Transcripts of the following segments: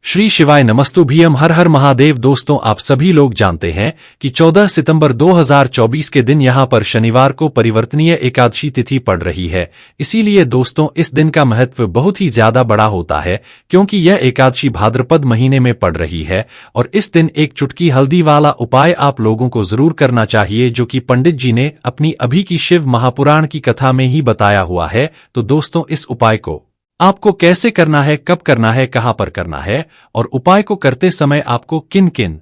श्री शिवाय नमस्तुभ्यम हर हर महादेव। दोस्तों, आप सभी लोग जानते हैं कि 14 सितंबर 2024 के दिन यहां पर शनिवार को परिवर्तनीय एकादशी तिथि पड़ रही है। इसीलिए दोस्तों, इस दिन का महत्व बहुत ही ज्यादा बड़ा होता है क्योंकि यह एकादशी भाद्रपद महीने में पड़ रही है और इस दिन एक चुटकी हल्दी वाला उपाय आप लोगों को जरूर करना चाहिए, जो कि पंडित जी ने अपनी अभी की शिव महापुराण की कथा में ही बताया हुआ है। तो दोस्तों, इस उपाय को आपको कैसे करना है, कब करना है, कहां पर करना है और उपाय को करते समय आपको किन किन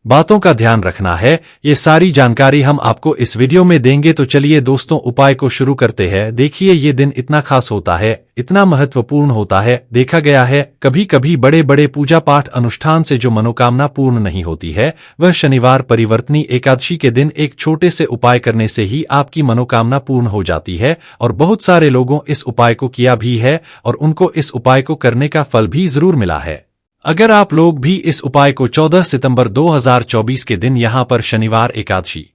बातों का ध्यान रखना है, ये सारी जानकारी हम आपको इस वीडियो में देंगे। तो चलिए दोस्तों, उपाय को शुरू करते हैं। देखिए, ये दिन इतना खास होता है, इतना महत्वपूर्ण होता है। देखा गया है कभी कभी बड़े बड़े पूजा पाठ अनुष्ठान से जो मनोकामना पूर्ण नहीं होती है, वह शनिवार परिवर्तनी एकादशी के दिन एक छोटे से उपाय करने से ही आपकी मनोकामना पूर्ण हो जाती है। और बहुत सारे लोगों इस उपाय को किया भी है और उनको इस उपाय को करने का फल भी जरूर मिला है। अगर आप लोग भी इस उपाय को 14 सितंबर 2024 के दिन यहां पर शनिवार एकादशी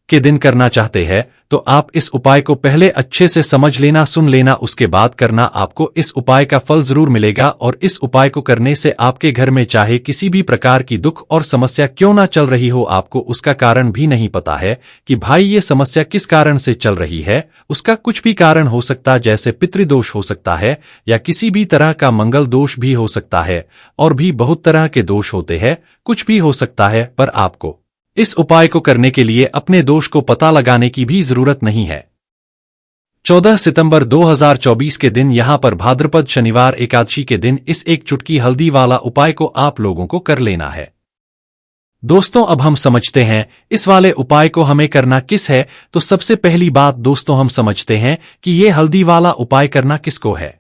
के दिन करना चाहते हैं, तो आप इस उपाय को पहले अच्छे से समझ लेना, सुन लेना, उसके बाद करना। आपको इस उपाय का फल जरूर मिलेगा और इस उपाय को करने से आपके घर में चाहे किसी भी प्रकार की दुख और समस्या क्यों ना चल रही हो, आपको उसका कारण भी नहीं पता है कि भाई ये समस्या किस कारण से चल रही है। उसका कुछ भी कारण हो सकता है, जैसे पितृदोष हो सकता है या किसी भी तरह का मंगल दोष भी हो सकता है और भी बहुत तरह के दोष होते हैं, कुछ भी हो सकता है। पर आपको इस उपाय को करने के लिए अपने दोष को पता लगाने की भी जरूरत नहीं है। 14 सितंबर 2024 के दिन यहां पर भाद्रपद शनिवार एकादशी के दिन इस एक चुटकी हल्दी वाला उपाय को आप लोगों को कर लेना है। दोस्तों, अब हम समझते हैं इस वाले उपाय को हमें करना किस है। तो सबसे पहली बात दोस्तों, हम समझते हैं कि ये हल्दी वाला उपाय करना किसको है।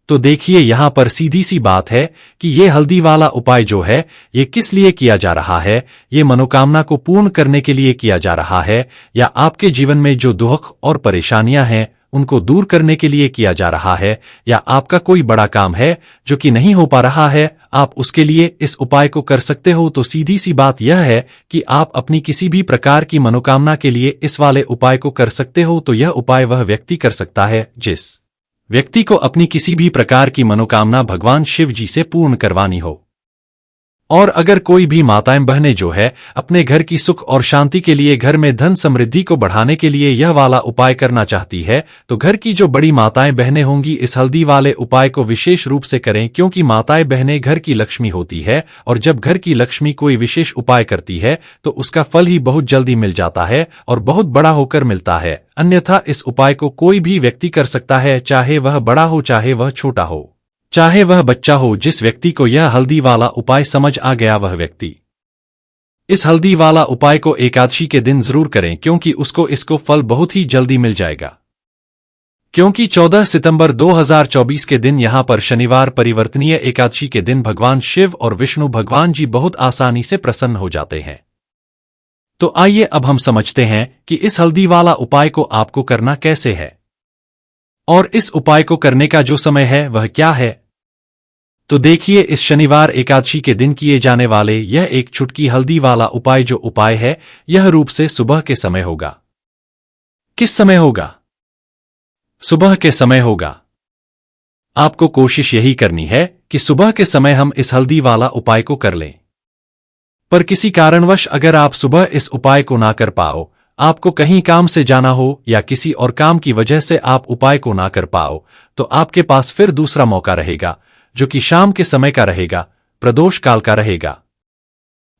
तो देखिए, यहां पर सीधी सी बात है कि ये हल्दी वाला उपाय जो है, ये किस लिए किया जा रहा है। ये मनोकामना को पूर्ण करने के लिए किया जा रहा है, या आपके जीवन में जो दुख और परेशानियां हैं उनको दूर करने के लिए किया जा रहा है, या आपका कोई बड़ा काम है जो कि नहीं हो पा रहा है, आप उसके लिए इस उपाय को कर सकते हो। तो सीधी सी बात यह है कि आप अपनी किसी भी प्रकार की मनोकामना के लिए इस वाले उपाय को कर सकते हो। तो यह उपाय वह व्यक्ति कर सकता है जिस व्यक्ति को अपनी किसी भी प्रकार की मनोकामना भगवान शिव जी से पूर्ण करवानी हो। और अगर कोई भी माताएं बहनें जो है अपने घर की सुख और शांति के लिए, घर में धन समृद्धि को बढ़ाने के लिए यह वाला उपाय करना चाहती है, तो घर की जो बड़ी माताएं बहनें होंगी इस हल्दी वाले उपाय को विशेष रूप से करें, क्योंकि माताएं बहनें घर की लक्ष्मी होती है और जब घर की लक्ष्मी कोई विशेष उपाय करती है तो उसका फल ही बहुत जल्दी मिल जाता है और बहुत बड़ा होकर मिलता है। अन्यथा इस उपाय को कोई भी व्यक्ति कर सकता है, चाहे वह बड़ा हो, चाहे वह छोटा हो, चाहे वह बच्चा हो। जिस व्यक्ति को यह हल्दी वाला उपाय समझ आ गया, वह व्यक्ति इस हल्दी वाला उपाय को एकादशी के दिन जरूर करें, क्योंकि उसको इसको फल बहुत ही जल्दी मिल जाएगा। क्योंकि 14 सितंबर 2024 के दिन यहां पर शनिवार परिवर्तनीय एकादशी के दिन भगवान शिव और विष्णु भगवान जी बहुत आसानी से प्रसन्न हो जाते हैं। तो आइए अब हम समझते हैं कि इस हल्दी वाला उपाय को आपको करना कैसे है और इस उपाय को करने का जो समय है वह क्या है। तो देखिए, इस शनिवार एकादशी के दिन किए जाने वाले यह एक चुटकी हल्दी वाला उपाय जो उपाय है, यह रूप से सुबह के समय होगा। किस समय होगा? सुबह के समय होगा। आपको कोशिश यही करनी है कि सुबह के समय हम इस हल्दी वाला उपाय को कर लें। पर किसी कारणवश अगर आप सुबह इस उपाय को ना कर पाओ, आपको कहीं काम से जाना हो या किसी और काम की वजह से आप उपाय को ना कर पाओ, तो आपके पास फिर दूसरा मौका रहेगा, जो कि शाम के समय का रहेगा, प्रदोष काल का रहेगा।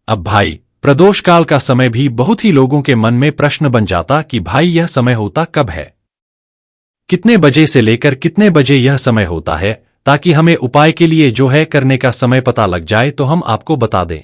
अब भाई, प्रदोष काल का समय भी बहुत ही लोगों के मन में प्रश्न बन जाता कि भाई यह समय होता कब है, कितने बजे से लेकर कितने बजे यह समय होता है, ताकि हमें उपाय के लिए जो है करने का समय पता लग जाए। तो हम आपको बता दें,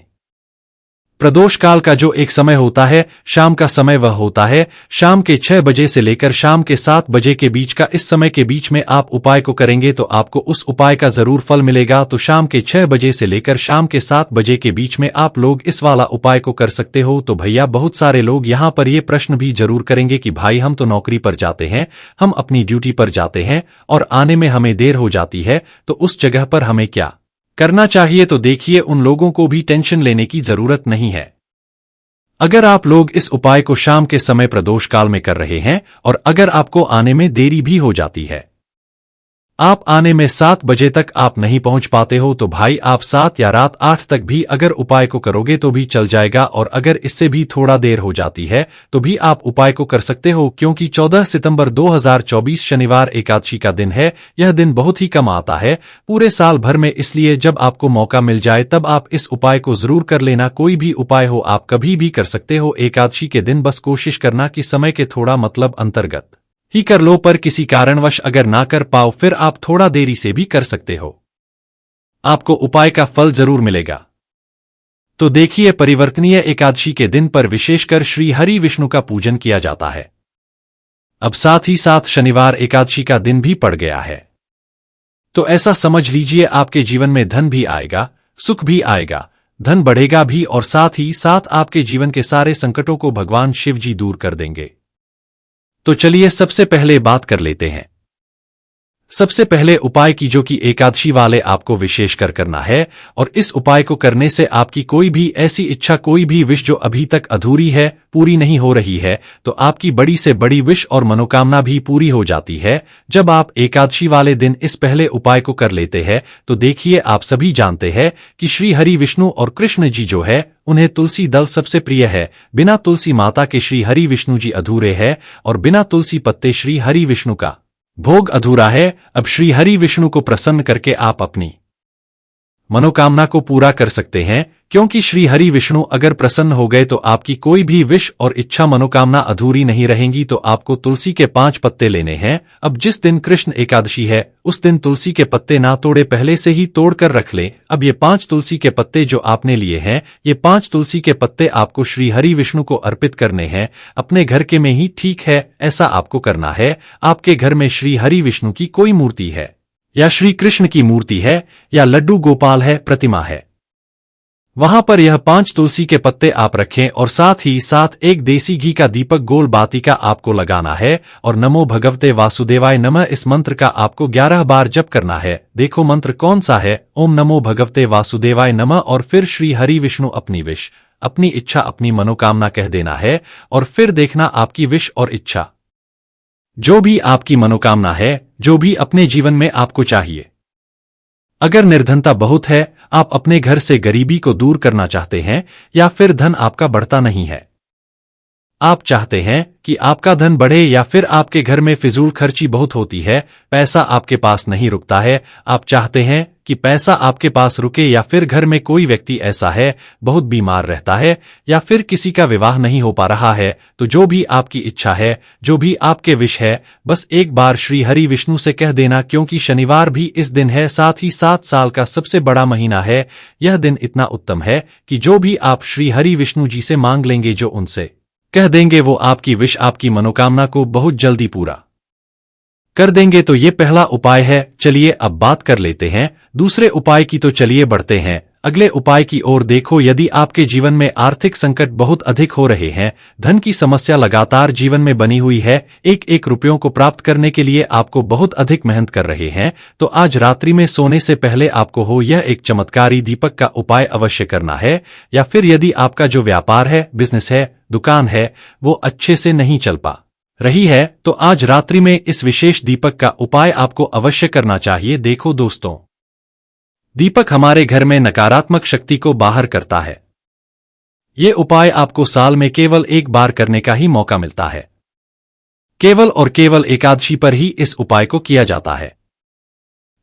प्रदोष काल का जो एक समय होता है, शाम का समय, वह होता है शाम के 6 बजे से लेकर शाम के 7 बजे के बीच का। इस समय के बीच में आप उपाय को करेंगे तो आपको उस उपाय का जरूर फल मिलेगा। तो शाम के 6 बजे से लेकर शाम के 7 बजे के बीच में आप लोग इस वाला उपाय को कर सकते हो। तो भैया, बहुत सारे लोग यहां पर ये प्रश्न भी जरूर करेंगे कि भाई हम तो नौकरी पर जाते हैं, हम अपनी ड्यूटी पर जाते हैं और आने में हमें देर हो जाती है, तो उस जगह पर हमें क्या करना चाहिए। तो देखिए, उन लोगों को भी टेंशन लेने की जरूरत नहीं है। अगर आप लोग इस उपाय को शाम के समय प्रदोष काल में कर रहे हैं और अगर आपको आने में देरी भी हो जाती है, आप आने में 7 बजे तक आप नहीं पहुंच पाते हो तो भाई आप 7 या रात 8 तक भी अगर उपाय को करोगे तो भी चल जाएगा, और अगर इससे भी थोड़ा देर हो जाती है तो भी आप उपाय को कर सकते हो, क्योंकि 14 सितंबर 2024 शनिवार एकादशी का दिन है। यह दिन बहुत ही कम आता है पूरे साल भर में, इसलिए जब आपको मौका मिल जाए तब आप इस उपाय को जरूर कर लेना। कोई भी उपाय हो आप कभी भी कर सकते हो एकादशी के दिन, बस कोशिश करना कि समय के थोड़ा मतलब अंतर्गत ही कर लो, पर किसी कारणवश अगर ना कर पाओ फिर आप थोड़ा देरी से भी कर सकते हो, आपको उपाय का फल जरूर मिलेगा। तो देखिए, परिवर्तनीय एकादशी के दिन पर विशेषकर श्री हरि विष्णु का पूजन किया जाता है। अब साथ ही साथ शनिवार एकादशी का दिन भी पड़ गया है, तो ऐसा समझ लीजिए आपके जीवन में धन भी आएगा, सुख भी आएगा, धन बढ़ेगा भी, और साथ ही साथ आपके जीवन के सारे संकटों को भगवान शिव जी दूर कर देंगे। तो चलिए सबसे पहले बात कर लेते हैं। सबसे पहले उपाय की, जो कि एकादशी वाले आपको विशेष कर करना है, और इस उपाय को करने से आपकी कोई भी ऐसी इच्छा, कोई भी विश जो अभी तक अधूरी है, पूरी नहीं हो रही है, तो आपकी बड़ी से बड़ी विश और मनोकामना भी पूरी हो जाती है जब आप एकादशी वाले दिन इस पहले उपाय को कर लेते हैं। तो देखिए, आप सभी जानते हैं कि श्री हरि विष्णु और कृष्ण जी जो है उन्हें तुलसी दल सबसे प्रिय है। बिना तुलसी माता के श्री हरि विष्णु जी अधूरे हैं, और बिना तुलसी पत्ते श्री हरि विष्णु का भोग अधूरा है। अब श्री हरि विष्णु को प्रसन्न करके आप अपनी मनोकामना को पूरा कर सकते हैं, क्योंकि श्री हरि विष्णु अगर प्रसन्न हो गए तो आपकी कोई भी विश और इच्छा मनोकामना अधूरी नहीं रहेंगी। तो आपको तुलसी के 5 पत्ते लेने हैं। अब जिस दिन कृष्ण एकादशी है उस दिन तुलसी के पत्ते ना तोड़े, पहले से ही तोड़कर रख लें। अब ये 5 तुलसी के पत्ते जो आपने लिए हैं, ये 5 तुलसी के पत्ते आपको श्री हरि विष्णु को अर्पित करने हैं, अपने घर के में ही। ठीक है, ऐसा आपको करना है। आपके घर में श्री हरि विष्णु की कोई मूर्ति है, या श्री कृष्ण की मूर्ति है, या लड्डू गोपाल है, प्रतिमा है, वहां पर यह 5 तुलसी के पत्ते आप रखें, और साथ ही साथ एक देसी घी का दीपक गोल बाती का आपको लगाना है, और नमो भगवते वासुदेवाय नमः इस मंत्र का आपको 11 बार जप करना है। देखो मंत्र कौन सा है, ओम नमो भगवते वासुदेवाय नमः, और फिर श्री हरि विष्णु अपनी विश, अपनी इच्छा, अपनी मनोकामना कह देना है, और फिर देखना आपकी विश और इच्छा, जो भी आपकी मनोकामना है, जो भी अपने जीवन में आपको चाहिए। अगर निर्धनता बहुत है, आप अपने घर से गरीबी को दूर करना चाहते हैं, या फिर धन आपका बढ़ता नहीं है, आप चाहते हैं कि आपका धन बढ़े, या फिर आपके घर में फिजूल खर्ची बहुत होती है, पैसा आपके पास नहीं रुकता है, आप चाहते हैं कि पैसा आपके पास रुके, या फिर घर में कोई व्यक्ति ऐसा है बहुत बीमार रहता है, या फिर किसी का विवाह नहीं हो पा रहा है, तो जो भी आपकी इच्छा है, जो भी आपके विश है, बस एक बार श्री हरि विष्णु से कह देना, क्योंकि शनिवार भी इस दिन है, साथ ही 7 साल का सबसे बड़ा महीना है। यह दिन इतना उत्तम है कि जो भी आप श्री हरि विष्णु जी से मांग लेंगे, जो उनसे कह देंगे, वो आपकी विश, आपकी मनोकामना को बहुत जल्दी पूरा कर देंगे। तो ये पहला उपाय है। चलिए अब बात कर लेते हैं दूसरे उपाय की। तो चलिए बढ़ते हैं अगले उपाय की ओर। देखो, यदि आपके जीवन में आर्थिक संकट बहुत अधिक हो रहे हैं, धन की समस्या लगातार जीवन में बनी हुई है, एक एक रुपयों को प्राप्त करने के लिए आपको बहुत अधिक मेहनत कर रहे हैं, तो आज रात्रि में सोने से पहले आपको हो यह एक चमत्कारी दीपक का उपाय अवश्य करना है। या फिर यदि आपका जो व्यापार है, बिजनेस है, दुकान है, वो अच्छे से नहीं चल पा रही है, तो आज रात्रि में इस विशेष दीपक का उपाय आपको अवश्य करना चाहिए। देखो दोस्तों, दीपक हमारे घर में नकारात्मक शक्ति को बाहर करता है। ये उपाय आपको साल में केवल एक बार करने का ही मौका मिलता है। केवल और केवल एकादशी पर ही इस उपाय को किया जाता है।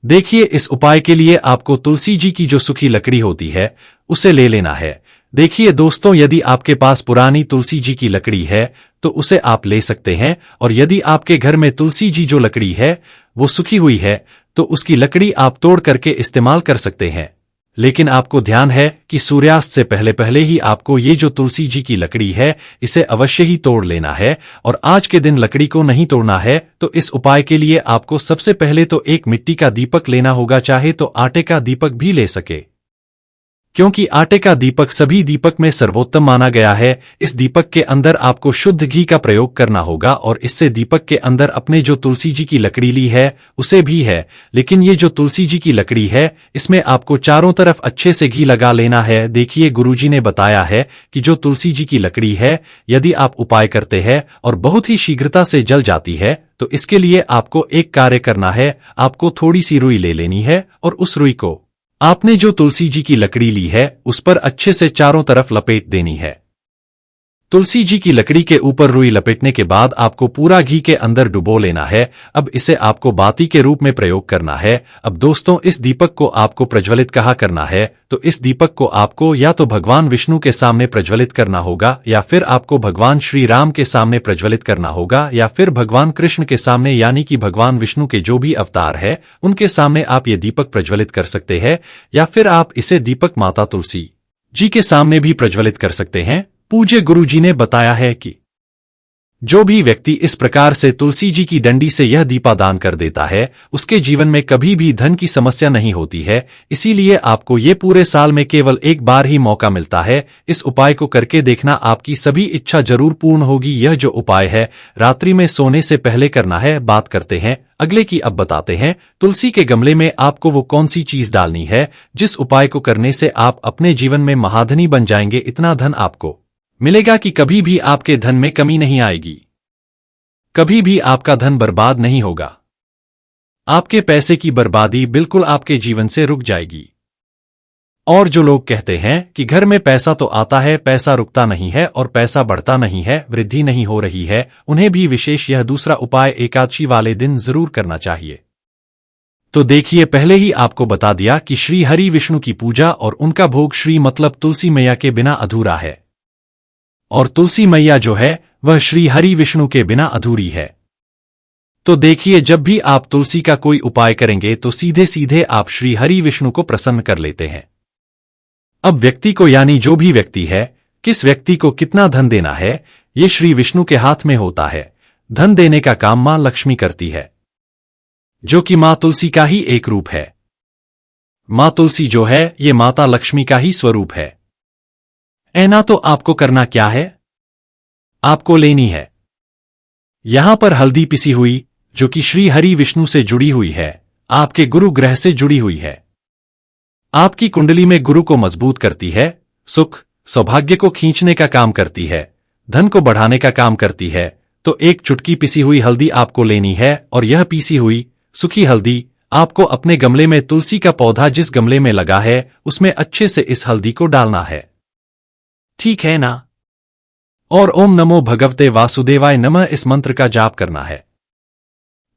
देखिए, इस उपाय के लिए आपको तुलसी जी की जो सूखी लकड़ी होती है उसे ले लेना है। देखिए दोस्तों, यदि आपके पास पुरानी तुलसी जी की लकड़ी है तो उसे आप ले सकते हैं, और यदि आपके घर में तुलसी जी जो लकड़ी है वो सूखी हुई है तो उसकी लकड़ी आप तोड़ करके इस्तेमाल कर सकते हैं। लेकिन आपको ध्यान है कि सूर्यास्त से पहले पहले ही आपको ये जो तुलसी जी की लकड़ी है इसे अवश्य ही तोड़ लेना है, और आज के दिन लकड़ी को नहीं तोड़ना है। तो इस उपाय के लिए आपको सबसे पहले तो एक मिट्टी का दीपक लेना होगा, चाहे तो आटे का दीपक भी ले सके, क्योंकि आटे का दीपक सभी दीपक में सर्वोत्तम माना गया है। इस दीपक के अंदर आपको शुद्ध घी का प्रयोग करना होगा, और इससे दीपक के अंदर अपने जो तुलसी जी की लकड़ी ली है उसे भी है, लेकिन ये जो तुलसी जी की लकड़ी है इसमें आपको चारों तरफ अच्छे से घी लगा लेना है। देखिए, गुरुजी ने बताया है कि जो तुलसी जी की लकड़ी है, यदि आप उपाय करते हैं और बहुत ही शीघ्रता से जल जाती है, तो इसके लिए आपको एक कार्य करना है। आपको थोड़ी सी रुई ले लेनी है और उस रुई को आपने जो तुलसी जी की लकड़ी ली है उस पर अच्छे से चारों तरफ लपेट देनी है। तुलसी जी की लकड़ी के ऊपर रुई लपेटने के बाद आपको पूरा घी के अंदर डुबो लेना है। अब इसे आपको बाती के रूप में प्रयोग करना है। अब दोस्तों, इस दीपक को आपको प्रज्वलित कहाँ करना है, तो इस दीपक को आपको या तो भगवान विष्णु के सामने प्रज्वलित करना होगा, या फिर आपको भगवान श्री राम के सामने प्रज्वलित करना होगा, या फिर भगवान कृष्ण के सामने, यानी कि भगवान विष्णु के जो भी अवतार है उनके सामने आप ये दीपक प्रज्वलित कर सकते हैं, या फिर आप इसे दीपक माता तुलसी जी के सामने भी प्रज्वलित कर सकते हैं। पूज्य गुरु जी ने बताया है कि जो भी व्यक्ति इस प्रकार से तुलसी जी की डंडी से यह दीपादान कर देता है उसके जीवन में कभी भी धन की समस्या नहीं होती है। इसीलिए आपको ये पूरे साल में केवल एक बार ही मौका मिलता है। इस उपाय को करके देखना, आपकी सभी इच्छा जरूर पूर्ण होगी। यह जो उपाय है रात्रि में सोने से पहले करना है। बात करते हैं अगले की। अब बताते हैं तुलसी के गमले में आपको वो कौन सी चीज डालनी है जिस उपाय को करने से आप अपने जीवन में महाधनी बन जाएंगे। इतना धन आपको मिलेगा कि कभी भी आपके धन में कमी नहीं आएगी, कभी भी आपका धन बर्बाद नहीं होगा। आपके पैसे की बर्बादी बिल्कुल आपके जीवन से रुक जाएगी। और जो लोग कहते हैं कि घर में पैसा तो आता है, पैसा रुकता नहीं है और पैसा बढ़ता नहीं है, वृद्धि नहीं हो रही है, उन्हें भी विशेष यह दूसरा उपाय एकादशी वाले दिन जरूर करना चाहिए। तो देखिए, पहले ही आपको बता दिया कि श्री हरि विष्णु की पूजा और उनका भोग श्री मतलब तुलसी मैया के बिना अधूरा है, और तुलसी मैया जो है वह श्री हरि विष्णु के बिना अधूरी है। तो देखिए, जब भी आप तुलसी का कोई उपाय करेंगे तो सीधे सीधे आप श्री हरि विष्णु को प्रसन्न कर लेते हैं। अब व्यक्ति को, यानी जो भी व्यक्ति है, किस व्यक्ति को कितना धन देना है ये श्री विष्णु के हाथ में होता है। धन देने का काम मां लक्ष्मी करती है, जो कि मां तुलसी का ही एक रूप है। मां तुलसी जो है ये माता लक्ष्मी का ही स्वरूप है। ऐना तो आपको करना क्या है, आपको लेनी है यहां पर हल्दी पिसी हुई, जो कि श्री हरि विष्णु से जुड़ी हुई है, आपके गुरु ग्रह से जुड़ी हुई है, आपकी कुंडली में गुरु को मजबूत करती है, सुख सौभाग्य को खींचने का काम करती है, धन को बढ़ाने का काम करती है। तो एक चुटकी पिसी हुई हल्दी आपको लेनी है, और यह पीसी हुई सूखी हल्दी आपको अपने गमले में, तुलसी का पौधा जिस गमले में लगा है उसमें अच्छे से इस हल्दी को डालना है, ठीक है ना। और ओम नमो भगवते वासुदेवाय नमः इस मंत्र का जाप करना है।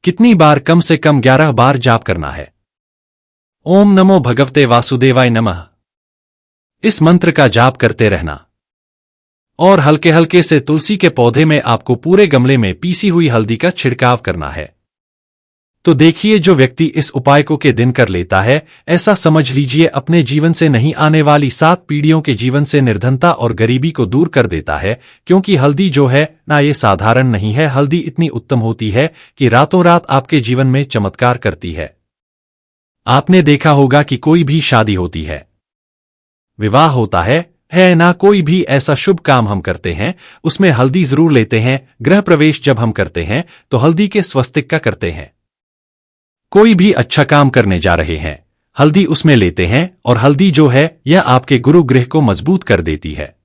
कितनी बार, कम से कम 11 बार जाप करना है। ओम नमो भगवते वासुदेवाय नमः इस मंत्र का जाप करते रहना, और हल्के हल्के से तुलसी के पौधे में आपको पूरे गमले में पीसी हुई हल्दी का छिड़काव करना है। तो देखिए, जो व्यक्ति इस उपाय को के दिन कर लेता है, ऐसा समझ लीजिए अपने जीवन से नहीं आने वाली 7 पीढ़ियों के जीवन से निर्धनता और गरीबी को दूर कर देता है। क्योंकि हल्दी जो है ना, ये साधारण नहीं है। हल्दी इतनी उत्तम होती है कि रातों रात आपके जीवन में चमत्कार करती है। आपने देखा होगा कि कोई भी शादी होती है, विवाह होता है ना, कोई भी ऐसा शुभ काम हम करते हैं उसमें हल्दी जरूर लेते हैं। गृह प्रवेश जब हम करते हैं तो हल्दी के स्वस्तिक का करते हैं। कोई भी अच्छा काम करने जा रहे हैं, हल्दी उसमें लेते हैं, और हल्दी जो है यह आपके गुरु ग्रह को मजबूत कर देती है।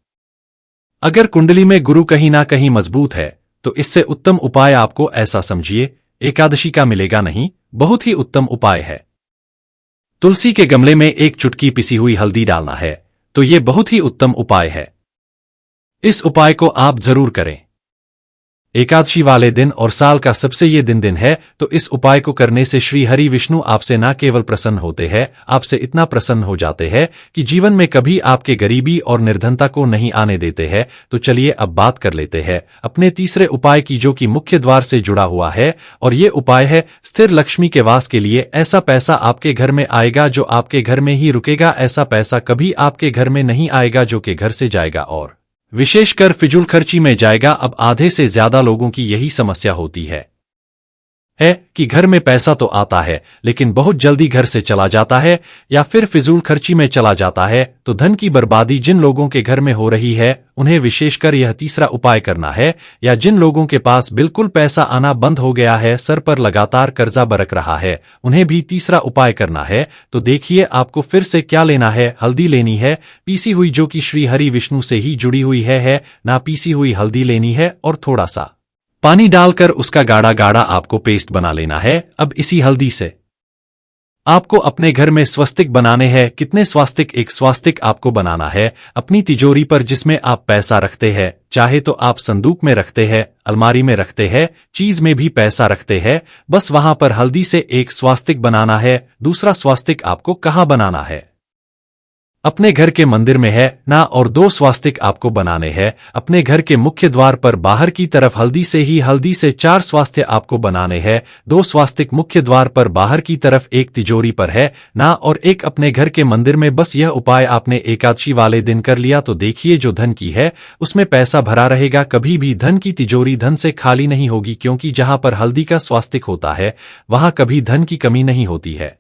अगर कुंडली में गुरु कहीं ना कहीं मजबूत है तो इससे उत्तम उपाय आपको, ऐसा समझिए, एकादशी का मिलेगा नहीं। बहुत ही उत्तम उपाय है। तुलसी के गमले में एक चुटकी पिसी हुई हल्दी डालना है, तो ये बहुत ही उत्तम उपाय है। इस उपाय को आप जरूर करें एकादशी वाले दिन, और साल का सबसे ये दिन है। तो इस उपाय को करने से श्री हरि विष्णु आपसे ना केवल प्रसन्न होते हैं, आपसे इतना प्रसन्न हो जाते हैं कि जीवन में कभी आपके गरीबी और निर्धनता को नहीं आने देते हैं। तो चलिए अब बात कर लेते हैं अपने तीसरे उपाय की, जो कि मुख्य द्वार से जुड़ा हुआ है। और ये उपाय है स्थिर लक्ष्मी के वास के लिए। ऐसा पैसा आपके घर में आएगा जो आपके घर में ही रुकेगा। ऐसा पैसा कभी आपके घर में नहीं आएगा जो कि घर से जाएगा, और विशेषकर फिजूल खर्ची में जाएगा। अब आधे से ज्यादा लोगों की यही समस्या होती है कि घर में पैसा तो आता है लेकिन बहुत जल्दी घर से चला जाता है, या फिर फिजूल खर्ची में चला जाता है। तो धन की बर्बादी जिन लोगों के घर में हो रही है उन्हें विशेषकर यह तीसरा उपाय करना है। या जिन लोगों के पास बिल्कुल पैसा आना बंद हो गया है, सर पर लगातार कर्जा बरक रहा है, उन्हें भी तीसरा उपाय करना है। तो देखिए, आपको फिर से क्या लेना है, हल्दी लेनी है पीसी हुई, जो कि श्री हरि विष्णु से ही जुड़ी हुई है ना, पीसी हुई हल्दी लेनी है, और थोड़ा सा पानी डालकर उसका गाढ़ा गाढ़ा आपको पेस्ट बना लेना है। अब इसी हल्दी से आपको अपने घर में स्वस्तिक बनाने हैं। कितने स्वास्तिक? एक स्वास्तिक आपको बनाना है अपनी तिजोरी पर, जिसमें आप पैसा रखते हैं। चाहे तो आप संदूक में रखते हैं, अलमारी में रखते हैं, चीज में भी पैसा रखते हैं। बस वहां पर हल्दी से एक स्वास्तिक बनाना है। दूसरा स्वास्तिक आपको कहाँ बनाना है? अपने घर के मंदिर में है ना। और 2 स्वास्तिक आपको बनाने हैं अपने घर के मुख्य द्वार पर बाहर की तरफ। हल्दी से 4 स्वास्तिक आपको बनाने हैं। 2 स्वास्तिक मुख्य द्वार पर बाहर की तरफ, एक तिजोरी पर है ना, और एक अपने घर के मंदिर में। बस यह उपाय आपने एकादशी वाले दिन कर लिया तो देखिए जो धन की है उसमें पैसा भरा रहेगा। कभी भी धन की तिजोरी धन से खाली नहीं होगी, क्योंकि जहां पर हल्दी का स्वास्तिक होता है वहां कभी धन की कमी नहीं होती है।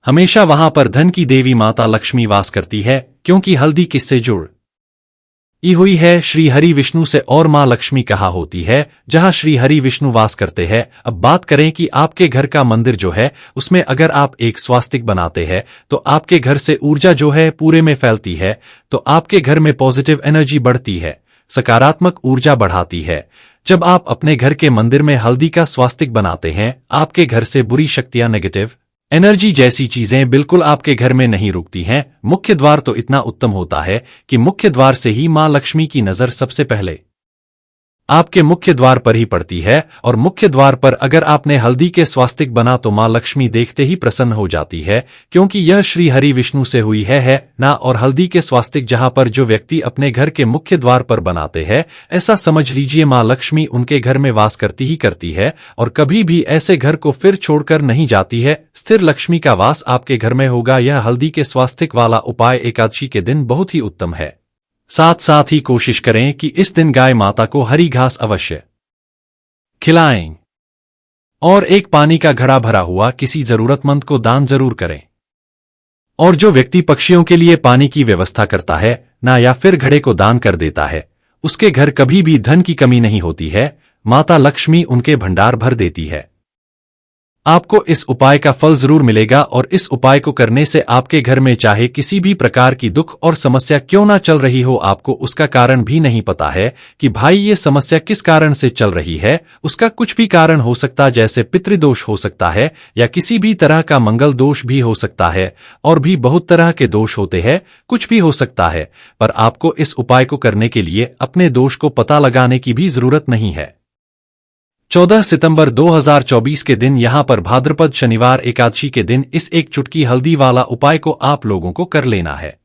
हमेशा वहां पर धन की देवी माता लक्ष्मी वास करती है, क्योंकि हल्दी किससे जुड़ी हुई है? श्री हरि विष्णु से, और मां लक्ष्मी कहाँ होती है? जहां श्री हरि विष्णु वास करते हैं। अब बात करें कि आपके घर का मंदिर जो है उसमें अगर आप एक स्वास्तिक बनाते हैं तो आपके घर से ऊर्जा जो है पूरे में फैलती है। तो आपके घर में पॉजिटिव एनर्जी बढ़ती है, सकारात्मक ऊर्जा बढ़ाती है। जब आप अपने घर के मंदिर में हल्दी का स्वास्तिक बनाते हैं, आपके घर से बुरी शक्तियां, नेगेटिव एनर्जी जैसी चीजें बिल्कुल आपके घर में नहीं रुकती हैं। मुख्य द्वार तो इतना उत्तम होता है कि मुख्य द्वार से ही मां लक्ष्मी की नजर सबसे पहले आपके मुख्य द्वार पर ही पड़ती है। और मुख्य द्वार पर अगर आपने हल्दी के स्वास्तिक बना तो मां लक्ष्मी देखते ही प्रसन्न हो जाती है, क्योंकि यह श्री हरि विष्णु से हुई है ना। और हल्दी के स्वास्तिक जहां पर जो व्यक्ति अपने घर के मुख्य द्वार पर बनाते हैं, ऐसा समझ लीजिए मां लक्ष्मी उनके घर में वास करती ही करती है और कभी भी ऐसे घर को फिर छोड़कर नहीं जाती है। स्थिर लक्ष्मी का वास आपके घर में होगा। यह हल्दी के स्वास्तिक वाला उपाय एकादशी के दिन बहुत ही उत्तम है। साथ ही कोशिश करें कि इस दिन गाय माता को हरी घास अवश्य खिलाएं और एक पानी का घड़ा भरा हुआ किसी जरूरतमंद को दान जरूर करें। और जो व्यक्ति पक्षियों के लिए पानी की व्यवस्था करता है ना, या फिर घड़े को दान कर देता है, उसके घर कभी भी धन की कमी नहीं होती है। माता लक्ष्मी उनके भंडार भर देती है। आपको इस उपाय का फल जरूर मिलेगा और इस उपाय को करने से आपके घर में चाहे किसी भी प्रकार की दुख और समस्या क्यों ना चल रही हो, आपको उसका कारण भी नहीं पता है कि भाई ये समस्या किस कारण से चल रही है। उसका कुछ भी कारण हो सकता, जैसे पितृदोष हो सकता है या किसी भी तरह का मंगल दोष भी हो सकता है, और भी बहुत तरह के दोष होते हैं, कुछ भी हो सकता है। पर आपको इस उपाय को करने के लिए अपने दोष को पता लगाने की भी जरूरत नहीं है। 14 सितंबर 2024 के दिन यहां पर भाद्रपद शनिवार एकादशी के दिन इस एक चुटकी हल्दी वाला उपाय को आप लोगों को कर लेना है।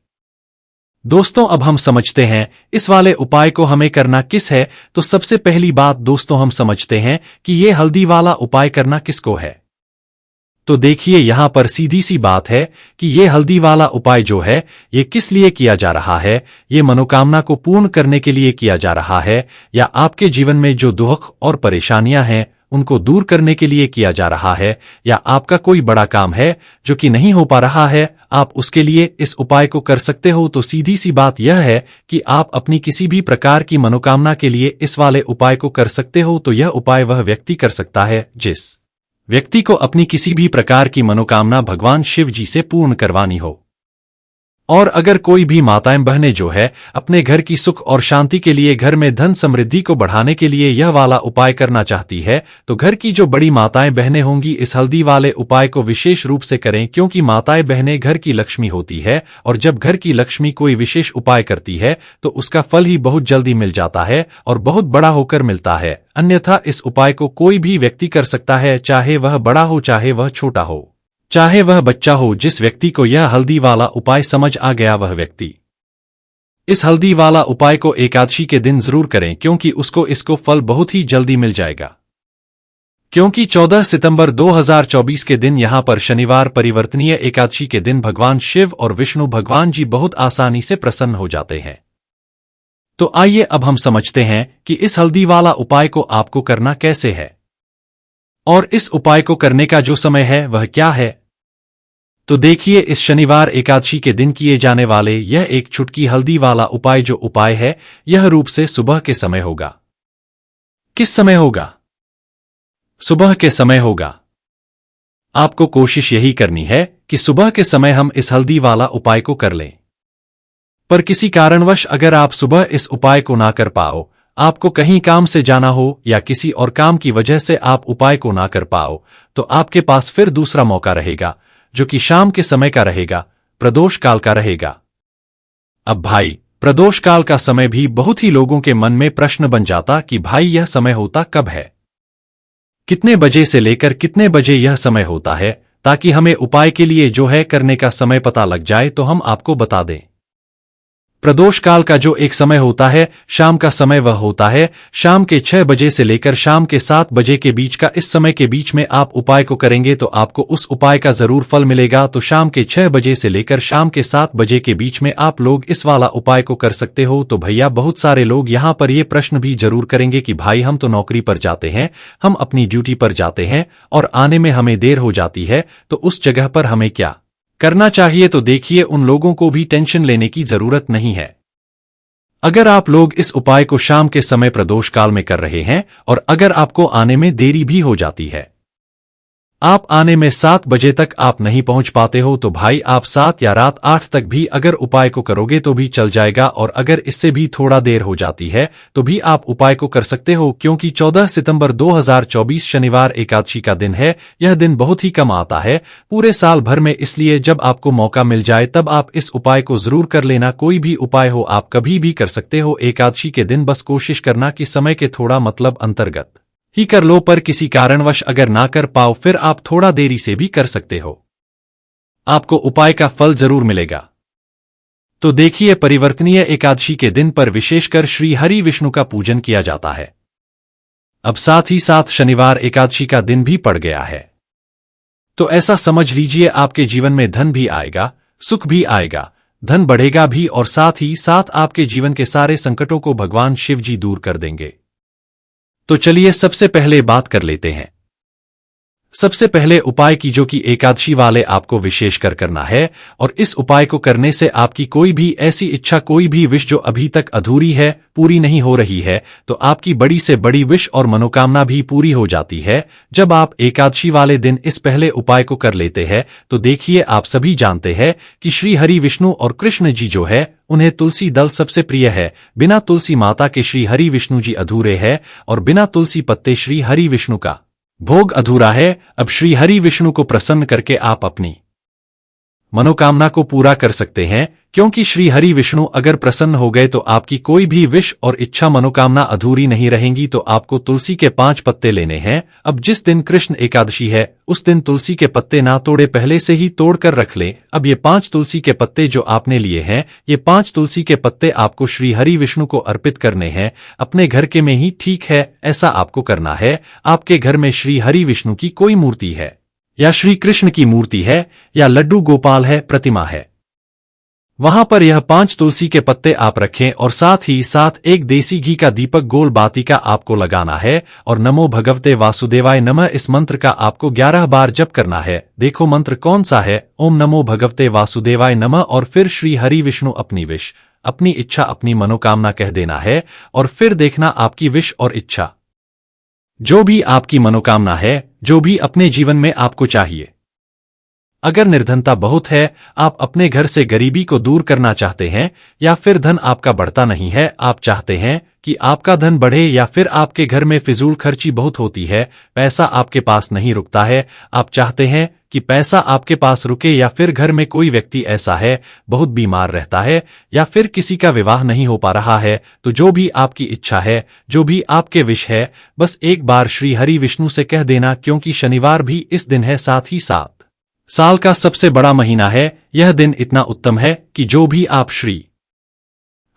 दोस्तों अब हम समझते हैं इस वाले उपाय को हमें करना किस है। तो सबसे पहली बात दोस्तों हम समझते हैं कि ये हल्दी वाला उपाय करना किसको है। तो देखिए यहां पर सीधी सी बात है कि ये हल्दी वाला उपाय जो है ये किस लिए किया जा रहा है। ये मनोकामना को पूर्ण करने के लिए किया जा रहा है, या आपके जीवन में जो दुख और परेशानियां हैं उनको दूर करने के लिए किया जा रहा है, या आपका कोई बड़ा काम है जो कि नहीं हो पा रहा है, आप उसके लिए इस उपाय को कर सकते हो। तो सीधी सी बात यह है कि आप अपनी किसी भी प्रकार की मनोकामना के लिए इस वाले उपाय को कर सकते हो। तो यह उपाय वह व्यक्ति कर सकता है जिस व्यक्ति को अपनी किसी भी प्रकार की मनोकामना भगवान शिव जी से पूर्ण करवानी हो। और अगर कोई भी माताएं बहनें जो है अपने घर की सुख और शांति के लिए, घर में धन समृद्धि को बढ़ाने के लिए यह वाला उपाय करना चाहती है, तो घर की जो बड़ी माताएं बहनें होंगी इस हल्दी वाले उपाय को विशेष रूप से करें, क्योंकि माताएं बहनें घर की लक्ष्मी होती है। और जब घर की लक्ष्मी कोई विशेष उपाय करती है तो उसका फल ही बहुत जल्दी मिल जाता है और बहुत बड़ा होकर मिलता है। अन्यथा इस उपाय को कोई भी व्यक्ति कर सकता है, चाहे वह बड़ा हो, चाहे वह छोटा हो, चाहे वह बच्चा हो। जिस व्यक्ति को यह हल्दी वाला उपाय समझ आ गया वह व्यक्ति इस हल्दी वाला उपाय को एकादशी के दिन जरूर करें, क्योंकि उसको इसको फल बहुत ही जल्दी मिल जाएगा। क्योंकि 14 सितंबर 2024 के दिन यहां पर शनिवार परिवर्तनीय एकादशी के दिन भगवान शिव और विष्णु भगवान जी बहुत आसानी से प्रसन्न हो जाते हैं। तो आइए अब हम समझते हैं कि इस हल्दी वाला उपाय को आपको करना कैसे है और इस उपाय को करने का जो समय है वह क्या है। तो देखिए इस शनिवार एकादशी के दिन किए जाने वाले यह एक चुटकी हल्दी वाला उपाय जो उपाय है यह रूप से सुबह के समय होगा। किस समय होगा? सुबह के समय होगा। आपको कोशिश यही करनी है कि सुबह के समय हम इस हल्दी वाला उपाय को कर लें। पर किसी कारणवश अगर आप सुबह इस उपाय को ना कर पाओ, आपको कहीं काम से जाना हो या किसी और काम की वजह से आप उपाय को ना कर पाओ, तो आपके पास फिर दूसरा मौका रहेगा, जो कि शाम के समय का रहेगा, प्रदोष काल का रहेगा। अब भाई, प्रदोष काल का समय भी बहुत ही लोगों के मन में प्रश्न बन जाता कि भाई यह समय होता कब है, कितने बजे से लेकर कितने बजे यह समय होता है, ताकि हमें उपाय के लिए जो है करने का समय पता लग जाए तो हम आपको बता दें। प्रदोष काल का जो एक समय होता है, शाम का समय, वह होता है शाम के 6 बजे से लेकर शाम के 7 बजे के बीच का। इस समय के बीच में आप उपाय को करेंगे तो आपको उस उपाय का जरूर फल मिलेगा। तो शाम के 6 बजे से लेकर शाम के 7 बजे के बीच में आप लोग इस वाला उपाय को कर सकते हो। तो भैया, बहुत सारे लोग यहाँ पर ये प्रश्न भी जरूर करेंगे कि भाई हम तो नौकरी पर जाते हैं, हम अपनी ड्यूटी पर जाते हैं और आने में हमें देर हो जाती है, तो उस जगह पर हमें क्या करना चाहिए? तो देखिए, उन लोगों को भी टेंशन लेने की जरूरत नहीं है। अगर आप लोग इस उपाय को शाम के समय प्रदोष काल में कर रहे हैं और अगर आपको आने में देरी भी हो जाती है, आप आने में 7 बजे तक आप नहीं पहुंच पाते हो, तो भाई आप 7 या रात 8 तक भी अगर उपाय को करोगे तो भी चल जाएगा। और अगर इससे भी थोड़ा देर हो जाती है तो भी आप उपाय को कर सकते हो, क्योंकि 14 सितंबर 2024 शनिवार एकादशी का दिन है। यह दिन बहुत ही कम आता है पूरे साल भर में, इसलिए जब आपको मौका मिल जाए तब आप इस उपाय को जरूर कर लेना। कोई भी उपाय हो आप कभी भी कर सकते हो एकादशी के दिन, बस कोशिश करना कि समय के थोड़ा मतलब अंतर्गत ही कर लो, पर किसी कारणवश अगर ना कर पाओ फिर आप थोड़ा देरी से भी कर सकते हो, आपको उपाय का फल जरूर मिलेगा। तो देखिए, परिवर्तनीय एकादशी के दिन पर विशेषकर श्री हरि विष्णु का पूजन किया जाता है। अब साथ ही साथ शनिवार एकादशी का दिन भी पड़ गया है, तो ऐसा समझ लीजिए आपके जीवन में धन भी आएगा, सुख भी आएगा, धन बढ़ेगा भी और साथ ही साथ आपके जीवन के सारे संकटों को भगवान शिव जी दूर कर देंगे। तो चलिए सबसे पहले बात कर लेते हैं। सबसे पहले उपाय की, जो कि एकादशी वाले आपको विशेषकर करना है, और इस उपाय को करने से आपकी कोई भी ऐसी इच्छा, कोई भी विश जो अभी तक अधूरी है, पूरी नहीं हो रही है, तो आपकी बड़ी से बड़ी विश और मनोकामना भी पूरी हो जाती है जब आप एकादशी वाले दिन इस पहले उपाय को कर लेते हैं। तो देखिए, आप सभी जानते हैं कि श्री हरि विष्णु और कृष्ण जी जो है उन्हें तुलसी दल सबसे प्रिय है। बिना तुलसी माता के श्री हरि विष्णु जी अधूरे हैं और बिना तुलसी पत्ते श्री हरि विष्णु का भोग अधूरा है। अब श्री हरि विष्णु को प्रसन्न करके आप अपनी मनोकामना को पूरा कर सकते हैं, क्योंकि श्री हरि विष्णु अगर प्रसन्न हो गए तो आपकी कोई भी विश और इच्छा मनोकामना अधूरी नहीं रहेंगी। तो आपको तुलसी के 5 पत्ते लेने हैं। अब जिस दिन कृष्ण एकादशी है उस दिन तुलसी के पत्ते ना तोड़े, पहले से ही तोड़ कर रख लें। अब ये 5 तुलसी के पत्ते जो आपने लिए हैं, ये 5 तुलसी के पत्ते आपको श्री हरि विष्णु को अर्पित करने हैं, अपने घर के में ही। ठीक है, ऐसा आपको करना है। आपके घर में श्री हरि विष्णु की कोई मूर्ति है या श्री कृष्ण की मूर्ति है या लड्डू गोपाल है, प्रतिमा है, वहां पर यह 5 तुलसी के पत्ते आप रखें और साथ ही साथ एक देसी घी का दीपक गोल बाती का आपको लगाना है और नमो भगवते वासुदेवाय नमः इस मंत्र का आपको 11 बार जप करना है। देखो मंत्र कौन सा है, ओम नमो भगवते वासुदेवाय नमः, और फिर श्री हरि विष्णु अपनी विश, अपनी इच्छा, अपनी मनोकामना कह देना है और फिर देखना आपकी विश और इच्छा, जो भी आपकी मनोकामना है, जो भी अपने जीवन में आपको चाहिए। अगर निर्धनता बहुत है, आप अपने घर से गरीबी को दूर करना चाहते हैं, या फिर धन आपका बढ़ता नहीं है, आप चाहते हैं कि आपका धन बढ़े, या फिर आपके घर में फिजूल खर्ची बहुत होती है, पैसा आपके पास नहीं रुकता है, आप चाहते हैं कि पैसा आपके पास रुके, या फिर घर में कोई व्यक्ति ऐसा है बहुत बीमार रहता है, या फिर किसी का विवाह नहीं हो पा रहा है, तो जो भी आपकी इच्छा है, जो भी आपके विश है, बस एक बार श्री हरि विष्णु से कह देना, क्योंकि शनिवार भी इस दिन है, साथ ही साथ साल का सबसे बड़ा महीना है। यह दिन इतना उत्तम है कि जो भी आप श्री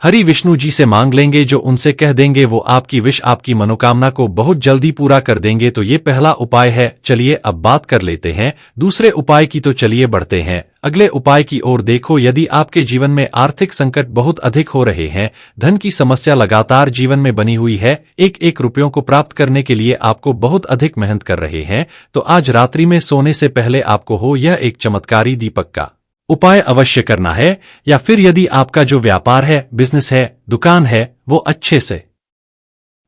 हरि विष्णु जी से मांग लेंगे, जो उनसे कह देंगे, वो आपकी विश, आपकी मनोकामना को बहुत जल्दी पूरा कर देंगे। तो ये पहला उपाय है। चलिए अब बात कर लेते हैं दूसरे उपाय की। तो चलिए बढ़ते हैं अगले उपाय की ओर। देखो, यदि आपके जीवन में आर्थिक संकट बहुत अधिक हो रहे हैं, धन की समस्या लगातार जीवन में बनी हुई है, एक एक रुपयों को प्राप्त करने के लिए आपको बहुत अधिक मेहनत कर रहे हैं, तो आज रात्रि में सोने से पहले आपको हो यह एक चमत्कारी दीपक का उपाय अवश्य करना है। या फिर यदि आपका जो व्यापार है, बिजनेस है, दुकान है, वो अच्छे से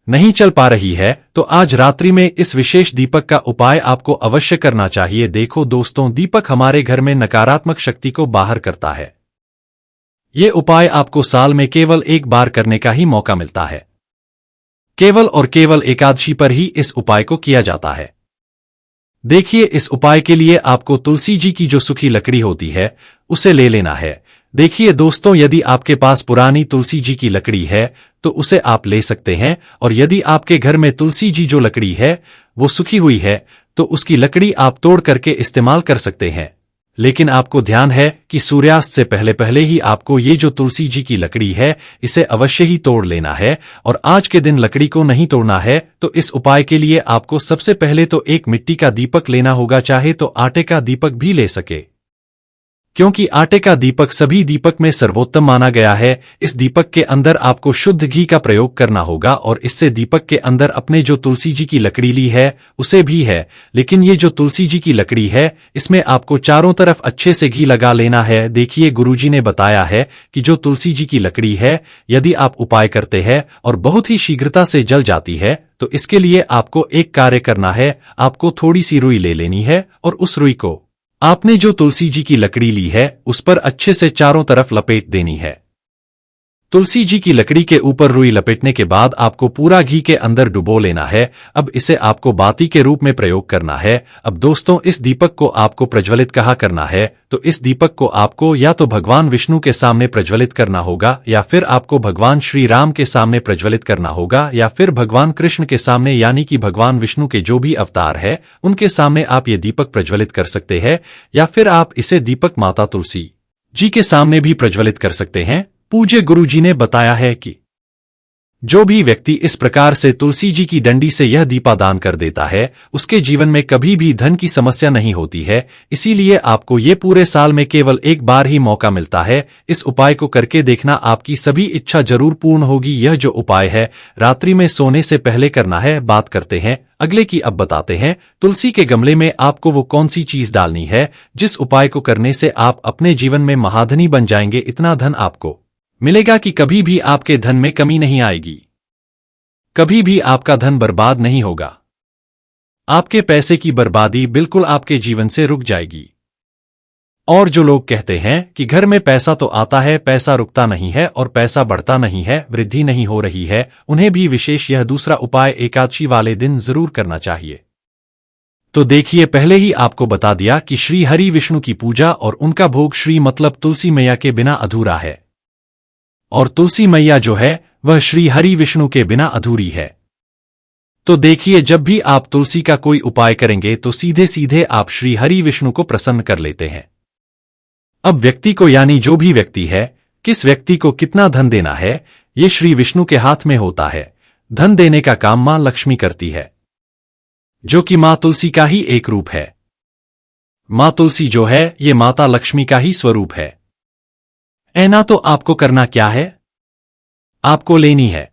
नहीं चल पा रही है, तो आज रात्रि में इस विशेष दीपक का उपाय आपको अवश्य करना चाहिए। देखो दोस्तों, दीपक हमारे घर में नकारात्मक शक्ति को बाहर करता है। ये उपाय आपको साल में केवल एक बार करने का ही मौका मिलता है। केवल और केवल एकादशी पर ही इस उपाय को किया जाता है। देखिए, इस उपाय के लिए आपको तुलसी जी की जो सूखी लकड़ी होती है उसे ले लेना है। देखिए दोस्तों, यदि आपके पास पुरानी तुलसी जी की लकड़ी है तो उसे आप ले सकते हैं, और यदि आपके घर में तुलसी जी जो लकड़ी है वो सूखी हुई है तो उसकी लकड़ी आप तोड़ करके इस्तेमाल कर सकते हैं। लेकिन आपको ध्यान है कि सूर्यास्त से पहले पहले ही आपको ये जो तुलसी जी की लकड़ी है इसे अवश्य ही तोड़ लेना है, और आज के दिन लकड़ी को नहीं तोड़ना है। तो इस उपाय के लिए आपको सबसे पहले तो एक मिट्टी का दीपक लेना होगा, चाहे तो आटे का दीपक भी ले सके, क्योंकि आटे का दीपक सभी दीपक में सर्वोत्तम माना गया है। इस दीपक के अंदर आपको शुद्ध घी का प्रयोग करना होगा, और इससे दीपक के अंदर अपने जो तुलसी जी की लकड़ी ली है उसे भी है। लेकिन ये जो तुलसी जी की लकड़ी है इसमें आपको चारों तरफ अच्छे से घी लगा लेना है। देखिए, गुरुजी ने बताया है कि जो तुलसी जी की लकड़ी है यदि आप उपाय करते हैं और बहुत ही शीघ्रता से जल जाती है तो इसके लिए आपको एक कार्य करना है। आपको थोड़ी सी रुई ले लेनी है, और उस रुई को आपने जो तुलसी जी की लकड़ी ली है उस पर अच्छे से चारों तरफ लपेट देनी है। तुलसी जी की लकड़ी के ऊपर रुई लपेटने के बाद आपको पूरा घी के अंदर डुबो लेना है। अब इसे आपको बाती के रूप में प्रयोग करना है। अब दोस्तों, इस दीपक को आपको प्रज्वलित कहाँ करना है, तो इस दीपक को आपको या तो भगवान विष्णु के सामने प्रज्वलित करना होगा, या फिर आपको भगवान श्री राम के सामने प्रज्वलित करना होगा, या फिर भगवान कृष्ण के सामने, यानी कि भगवान विष्णु के जो भी अवतार है उनके सामने आप ये दीपक प्रज्वलित कर सकते हैं, या फिर आप इसे दीपक माता तुलसी जी के सामने भी प्रज्वलित कर सकते हैं। पूज्य गुरुजी ने बताया है कि जो भी व्यक्ति इस प्रकार से तुलसी जी की डंडी से यह दीपादान कर देता है उसके जीवन में कभी भी धन की समस्या नहीं होती है। इसीलिए आपको ये पूरे साल में केवल एक बार ही मौका मिलता है। इस उपाय को करके देखना, आपकी सभी इच्छा जरूर पूर्ण होगी। यह जो उपाय है रात्रि में सोने से पहले करना है। बात करते हैं अगले की। अब बताते हैं तुलसी के गमले में आपको वो कौन सी चीज डालनी है जिस उपाय को करने से आप अपने जीवन में महाधनी बन जाएंगे। इतना धन आपको मिलेगा कि कभी भी आपके धन में कमी नहीं आएगी, कभी भी आपका धन बर्बाद नहीं होगा। आपके पैसे की बर्बादी बिल्कुल आपके जीवन से रुक जाएगी। और जो लोग कहते हैं कि घर में पैसा तो आता है, पैसा रुकता नहीं है और पैसा बढ़ता नहीं है, वृद्धि नहीं हो रही है, उन्हें भी विशेष यह दूसरा उपाय एकादशी वाले दिन जरूर करना चाहिए। तो देखिए, पहले ही आपको बता दिया कि श्री हरि विष्णु की पूजा और उनका भोग श्री मतलब तुलसी मैया के बिना अधूरा है, और तुलसी मैया जो है वह श्री हरि विष्णु के बिना अधूरी है। तो देखिए, जब भी आप तुलसी का कोई उपाय करेंगे तो सीधे सीधे आप श्री हरि विष्णु को प्रसन्न कर लेते हैं। अब व्यक्ति को, यानी जो भी व्यक्ति है, किस व्यक्ति को कितना धन देना है ये श्री विष्णु के हाथ में होता है। धन देने का काम मां लक्ष्मी करती है, जो कि मां तुलसी का ही एक रूप है। मां तुलसी जो है ये माता लक्ष्मी का ही स्वरूप है। ऐना तो आपको करना क्या है, आपको लेनी है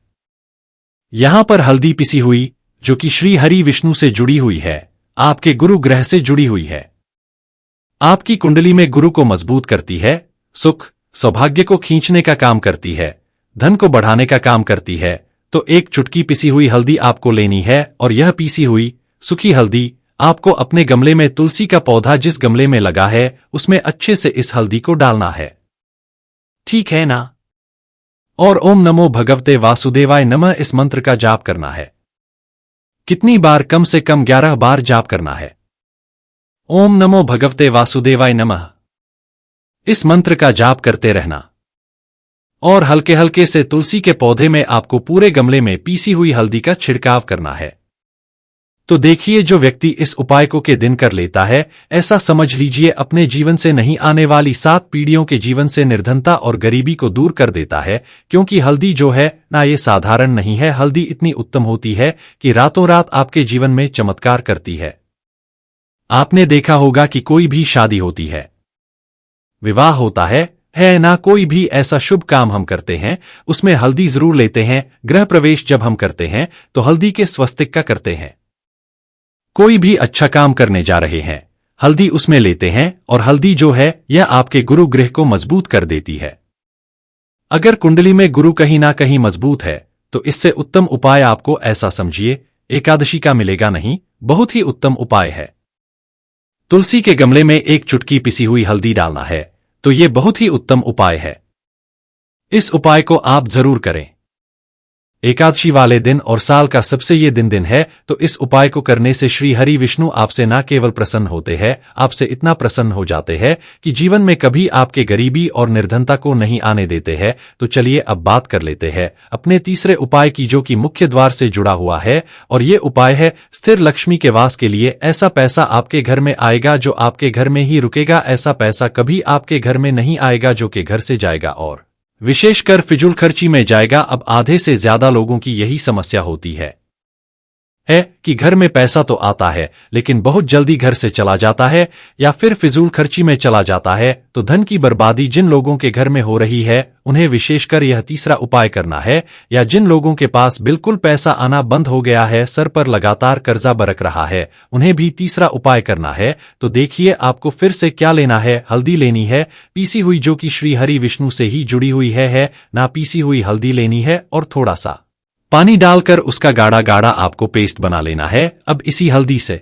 यहां पर हल्दी पिसी हुई, जो कि श्री हरि विष्णु से जुड़ी हुई है, आपके गुरु ग्रह से जुड़ी हुई है, आपकी कुंडली में गुरु को मजबूत करती है, सुख सौभाग्य को खींचने का काम करती है, धन को बढ़ाने का काम करती है। तो एक चुटकी पिसी हुई हल्दी आपको लेनी है, और यह पीसी हुई सूखी हल्दी आपको अपने गमले में, तुलसी का पौधा जिस गमले में लगा है उसमें अच्छे से इस हल्दी को डालना है, ठीक है ना। और ओम नमो भगवते वासुदेवाय नमः इस मंत्र का जाप करना है। कितनी बार, कम से कम 11 बार जाप करना है। ओम नमो भगवते वासुदेवाय नमः इस मंत्र का जाप करते रहना, और हल्के हल्के से तुलसी के पौधे में आपको पूरे गमले में पीसी हुई हल्दी का छिड़काव करना है। तो देखिए, जो व्यक्ति इस उपाय को के दिन कर लेता है, ऐसा समझ लीजिए अपने जीवन से नहीं आने वाली 7 पीढ़ियों के जीवन से निर्धनता और गरीबी को दूर कर देता है। क्योंकि हल्दी जो है ना, ये साधारण नहीं है। हल्दी इतनी उत्तम होती है कि रातों रात आपके जीवन में चमत्कार करती है। आपने देखा होगा कि कोई भी शादी होती है, विवाह होता है ना, कोई भी ऐसा शुभ काम हम करते हैं उसमें हल्दी जरूर लेते हैं। गृह प्रवेश जब हम करते हैं तो हल्दी के स्वस्तिक का करते हैं। कोई भी अच्छा काम करने जा रहे हैं, हल्दी उसमें लेते हैं, और हल्दी जो है यह आपके गुरु ग्रह को मजबूत कर देती है। अगर कुंडली में गुरु कहीं ना कहीं मजबूत है तो इससे उत्तम उपाय आपको, ऐसा समझिए, एकादशी का मिलेगा नहीं। बहुत ही उत्तम उपाय है। तुलसी के गमले में एक चुटकी पिसी हुई हल्दी डालना है, तो यह बहुत ही उत्तम उपाय है। इस उपाय को आप जरूर करें। एकादशी वाले दिन और साल का सबसे ये दिन है, तो इस उपाय को करने से श्री हरि विष्णु आपसे न केवल प्रसन्न होते हैं, आपसे इतना प्रसन्न हो जाते हैं कि जीवन में कभी आपके गरीबी और निर्धनता को नहीं आने देते हैं। तो चलिए अब बात कर लेते हैं अपने तीसरे उपाय की, जो कि मुख्य द्वार से जुड़ा हुआ है। और ये उपाय है स्थिर लक्ष्मी के वास के लिए। ऐसा पैसा आपके घर में आएगा जो आपके घर में ही रुकेगा। ऐसा पैसा कभी आपके घर में नहीं आएगा जो कि घर से जाएगा और विशेषकर फिजूल खर्ची में जाएगा। अब आधे से ज्यादा लोगों की यही समस्या होती है कि घर में पैसा तो आता है लेकिन बहुत जल्दी घर से चला जाता है या फिर फिजूल खर्ची में चला जाता है। तो धन की बर्बादी जिन लोगों के घर में हो रही है उन्हें विशेषकर यह तीसरा उपाय करना है। या जिन लोगों के पास बिल्कुल पैसा आना बंद हो गया है, सर पर लगातार कर्जा बरक रहा है, उन्हें भी तीसरा उपाय करना है। तो देखिए आपको फिर से क्या लेना है। हल्दी लेनी है पीसी हुई, जो कि श्री हरि विष्णु से ही जुड़ी हुई है ना पीसी हुई हल्दी लेनी है और थोड़ा सा पानी डालकर उसका गाढ़ा गाढ़ा आपको पेस्ट बना लेना है। अब इसी हल्दी से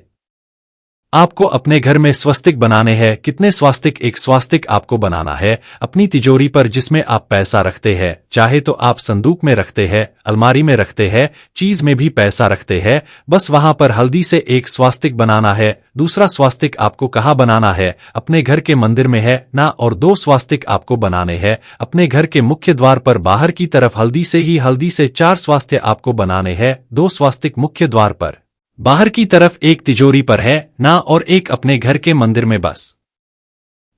आपको अपने घर में स्वस्तिक बनाने हैं। कितने स्वास्तिक? एक स्वास्तिक आपको बनाना है अपनी तिजोरी पर, जिसमें आप पैसा रखते हैं। चाहे तो आप संदूक में रखते हैं, अलमारी में रखते हैं, चीज में भी पैसा रखते हैं, बस वहां पर हल्दी से एक स्वास्तिक बनाना है। दूसरा स्वास्तिक आपको कहाँ बनाना है? अपने घर के मंदिर में है ना। और 2 स्वास्तिक आपको बनाने हैं अपने घर के मुख्य द्वार पर बाहर की तरफ। हल्दी से 4 स्वास्तिक आपको बनाने हैं। 2 स्वास्तिक मुख्य द्वार पर बाहर की तरफ, एक तिजोरी पर है ना, और एक अपने घर के मंदिर में। बस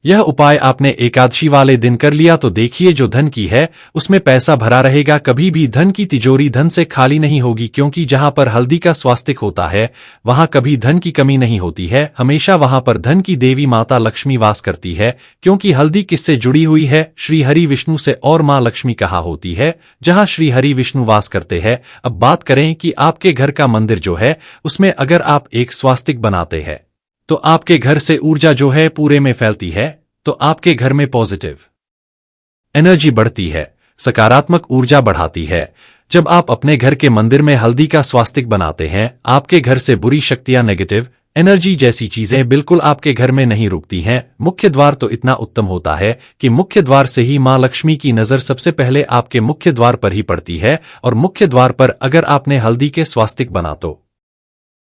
यह उपाय आपने एकादशी वाले दिन कर लिया तो देखिए जो धन की है उसमें पैसा भरा रहेगा। कभी भी धन की तिजोरी धन से खाली नहीं होगी, क्योंकि जहां पर हल्दी का स्वास्तिक होता है वहां कभी धन की कमी नहीं होती है। हमेशा वहां पर धन की देवी माता लक्ष्मी वास करती है, क्योंकि हल्दी किससे जुड़ी हुई है? श्री हरि विष्णु से। और मां लक्ष्मी कहाँ होती है? जहां श्री हरि विष्णु वास करते हैं। अब बात करें कि आपके घर का मंदिर जो है उसमें अगर आप एक स्वास्तिक बनाते हैं तो आपके घर से ऊर्जा जो है पूरे में फैलती है। तो आपके घर में पॉजिटिव एनर्जी बढ़ती है, सकारात्मक ऊर्जा बढ़ाती है। जब आप अपने घर के मंदिर में हल्दी का स्वास्तिक बनाते हैं, आपके घर से बुरी शक्तियां, नेगेटिव एनर्जी जैसी चीजें बिल्कुल आपके घर में नहीं रुकती हैं। मुख्य द्वार तो इतना उत्तम होता है कि मुख्य द्वार से ही मां लक्ष्मी की नजर सबसे पहले आपके मुख्य द्वार पर ही पड़ती है। और मुख्य द्वार पर अगर आपने हल्दी के स्वास्तिक बना तो